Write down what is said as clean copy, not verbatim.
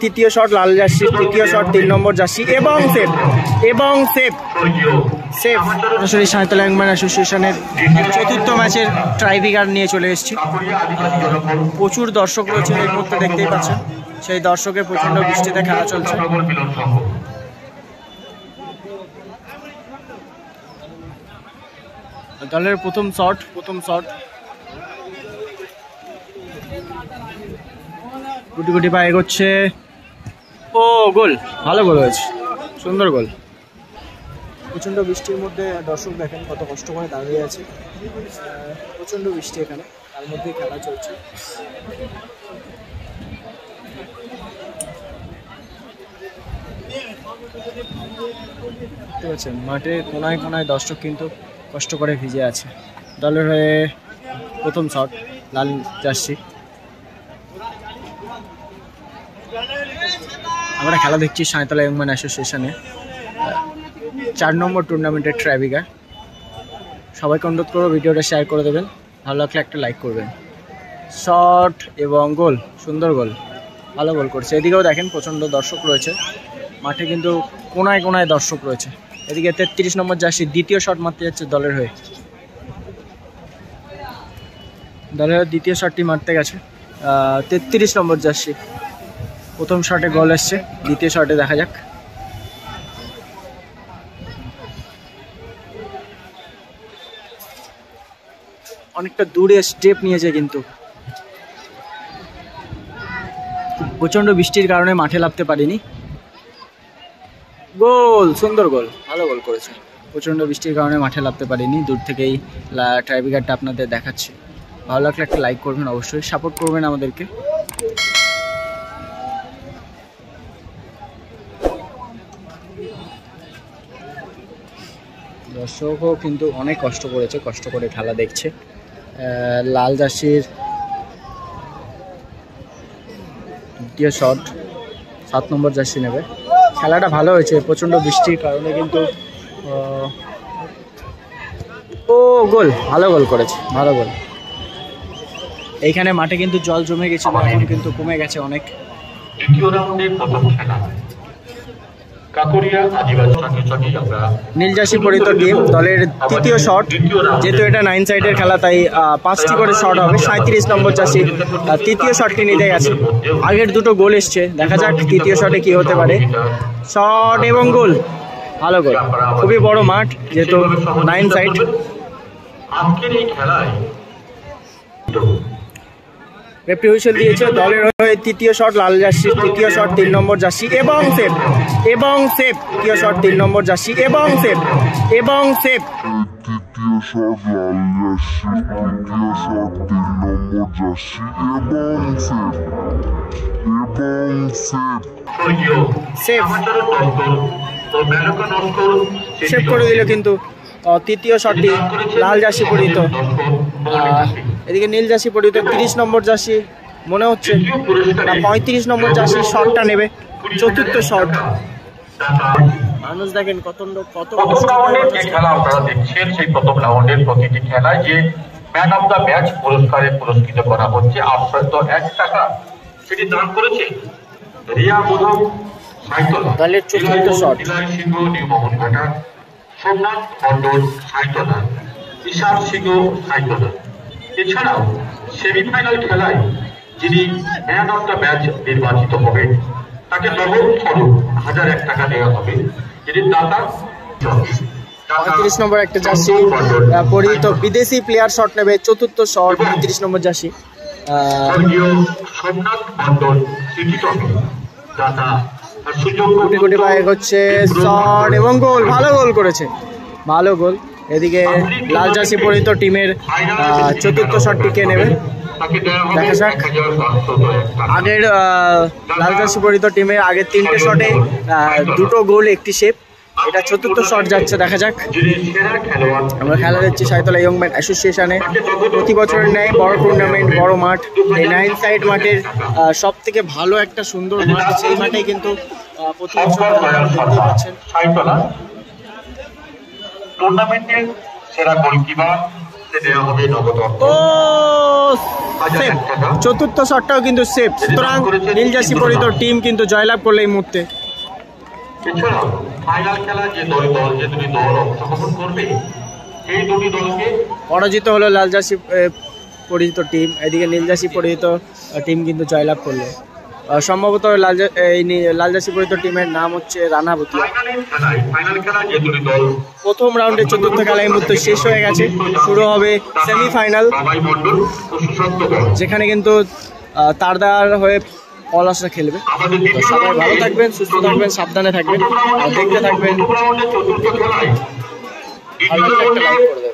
তৃতীয় শট লাল জার্সি, তৃতীয় শট 3 নম্বর জার্সি এবং সেভ সরাসরি সাঁইতলা ইয়ংম্যান অ্যাসোসিয়েশনের চতুর্থ ম্যাচের ট্রাইব্রেকার নিয়ে চলে এসেছি। প্রচুর দর্শক রয়েছে এই মুহূর্তে, দেখতেই পাচ্ছেন। সেই দর্শকের প্রচন্ড বৃষ্টিতে খেলা চলছে। দলের প্রথম শট গুটি পা এগোচ্ছে। ও গোল, ভালো গোল হয়েছে, সুন্দর গোল। প্রচণ্ড বৃষ্টির মধ্যে দর্শক দেখেন কত কষ্ট করে দাঁড়িয়ে আছে। প্রচণ্ড বৃষ্টি এখানে, তার মধ্যেই খেলা চলছে। দেখতে পাচ্ছেন মাঠে কোনায় কোনায় দর্শক কিন্তু কষ্ট করে ভিজে আছে। দলের হয়ে প্রথম শট লাল জার্সি। আমরা খেলা দেখছি সাঁইতলা ইয়ংম্যান অ্যাসোসিয়েশনে 4 নম্বর টুর্নামেন্টের ট্রাইব্রেকার। সবাইকে অনুরোধ করবো ভিডিওটা শেয়ার করে দেবেন, ভালো লাগলে একটা লাইক করবেন। শট এবং গোল, সুন্দর গোল, ভালো গোল করছে। এদিকেও দেখেন প্রচণ্ড দর্শক রয়েছে মাঠে, কিন্তু কোনায় কোনায় দর্শক রয়েছে। এদিকে 33 নম্বর জার্সি দ্বিতীয় শট মারতে যাচ্ছে দলের হয়ে। দ্বিতীয় শটটি মারতে গেছে 33 নম্বর জার্সি। প্রথম শটে গোল এসছে, দ্বিতীয় শটে দেখা যাক। অনেকটা দূরে স্টেপ নিয়েছে, কিন্তু প্রচন্ড বৃষ্টির কারণে মাঠে নামতে পারিনি। গোল, সুন্দর গোল, ভালো গোল করেছে। প্রচন্ড বৃষ্টির কারণে মাঠে নামতে পারিনি, দূর থেকেই ট্রাইব্রেকারটা আপনাদের দেখাচ্ছি। ভালো লাগলে একটা লাইক করবেন, অবশ্যই সাপোর্ট করবেন আমাদেরকে। দর্শকও কিন্তু অনেক কষ্ট করেছে, কষ্ট করে খেলা দেখছে। লাল জার্সির দ্বিতীয় শট 7 নম্বর জার্সি নেবে। খেলাটা ভালো হয়েছে, প্রচণ্ড বৃষ্টির কারণে কিন্তু ও গোল, ভালো গোল করেছে, ভালো গোল। এইখানে মাঠে কিন্তু জল জমে গেছিল, এখন কিন্তু কমে গেছে অনেক। দ্বিতীয় রাউন্ডে প্রথম খেলা কাকরিয়া আদিবাসী আমরা নীল জার্সি পরিহিত টিম। দলের তৃতীয় শট, যেহেতু এটা 9 সাইডের খেলা তাই 5টি করে শট হবে। 37 নম্বর জার্সি তৃতীয় শটটি নিতে গেছে। আগের দুটো গোল এসছে, দেখা যাক তৃতীয় শটে কি হতে পারে। শট এবং গোল, ভালো গোল। খুবই বড় মাঠ, যেহেতু 9 সাইড। আজকের এই খেলায় রেফারি হুইসেল দিয়েছে। দলের হয়ে তৃতীয় শট লাল জার্সি, তৃতীয় শট 3 নম্বর জার্সি এবং সেভ। তৃতীয় শট 3 নম্বর জার্সি এবং সেভ। তৃতীয় শট লাল জার্সি, তৃতীয় শট 3 নম্বর জার্সি এবং সেভ করে দিল, কিন্তু তৃতীয় শটটি লাল জার্সি পরিহিত। এদিকে নীল জার্সি পরিহিত 30 নম্বর জার্সি মনে হচ্ছে, না 35 নম্বর জার্সি শটটা নেবে। চতুর্থ শট। মানুষ দেখেন প্রথম রাউন্ডের যে খেলা আপনারা দেখছেন, সেই প্রথম রাউন্ডের প্রতিটি খেলায় যে ম্যান অফ দ্য ম্যাচ পুরস্কারে পুরস্কৃত করা হচ্ছে 801 টাকা, সেটি দান করেছে রিয়া মুধম সাঁইতলা, দলের চতুর্থ শট। সিংহ নিউ মোহনঘাটা, সোমনাথ মন্ডল সাঁইতলা, ঈশান সিংহ সাঁইতলা। এছাড়াও সেমিফাইনাল খেলায় যিনি ম্যান অফ দ্য ম্যাচ নির্বাচিত হবেন তাকে নগদ স্বরূপ 1001 টাকা দেওয়া হবে। যিনি দাতা 35 নম্বর একটা জার্সি পরিহিত বিদেশি প্লেয়ার শট নেবে। চতুর্থ শট 35 নম্বর জার্সি। সোমনাথ মন্ডল দাতা গুটি পায়ে হচ্ছে শট এবং গোল, ভালো গোল করেছে, ভালো গোল। এদিকে লাল জার্সি পরিহিত টিমের চতুর্থ শটটি কে নেবে দেখা যাক। আগের লাল জার্সি পরিহিত টিমের আগের 3টে শটে 2টো গোল 1টি সেভ। এটা চতুর্থ শট যাচ্ছে, দেখা যাক। আমরা খেলা দেখছি সাঁইতলা ইয়ংম্যান অ্যাসোসিয়েশনে। প্রতি বছরের ন্যায় বড় টুর্নামেন্ট, বড় মাঠ। এই 9 সাইড মাঠের সব থেকে ভালো একটা সুন্দর মাঠ, সেই মাঠেই কিন্তু প্রতি বছর দেখতে পাচ্ছেন। টুর্নামেন্টের সেরা গোলকিপার দেওয়া হবে নগদ অর্থ। সেফ, চতুর্থ শটটাও কিন্তু সেফ। সুতরাং নীল জার্সি পরিহিত টিম কিন্তু জয়লাভ করলো এই মুহূর্তে। এছাড়াও ফাইনাল খেলা যে দুটি দল অংশগ্রহণ করবে সেই দুটি দলকে পরাজিত হলো লাল জার্সি পরিহিত টিম, এদিকে নীল জার্সি পরিহিত টিম কিন্তু জয়লাভ করলো। সম্ভবত লাল জার্সি পরিহিত টিমের নাম হচ্ছে রানাবতী। ফাইনাল খেলা যে দুটি দল প্রথম রাউন্ডের চতুর্থ খেলা এই মুহূর্তে শেষ হয়ে গেছে, শুরু হবে সেমিফাইনাল, বাবাই মণ্ডল ও সুশান্ত বল। যেখানে কিন্তু তারদার হয়ে পলাশরা খেলবে। সবাই ভালো থাকবেন, সুস্থ থাকবেন, সাবধানে থাকবেন আর দেখতে থাকবেন। চতুর্থ খেলায় ভালো লাগলে একটা লাইক করে দেবেন।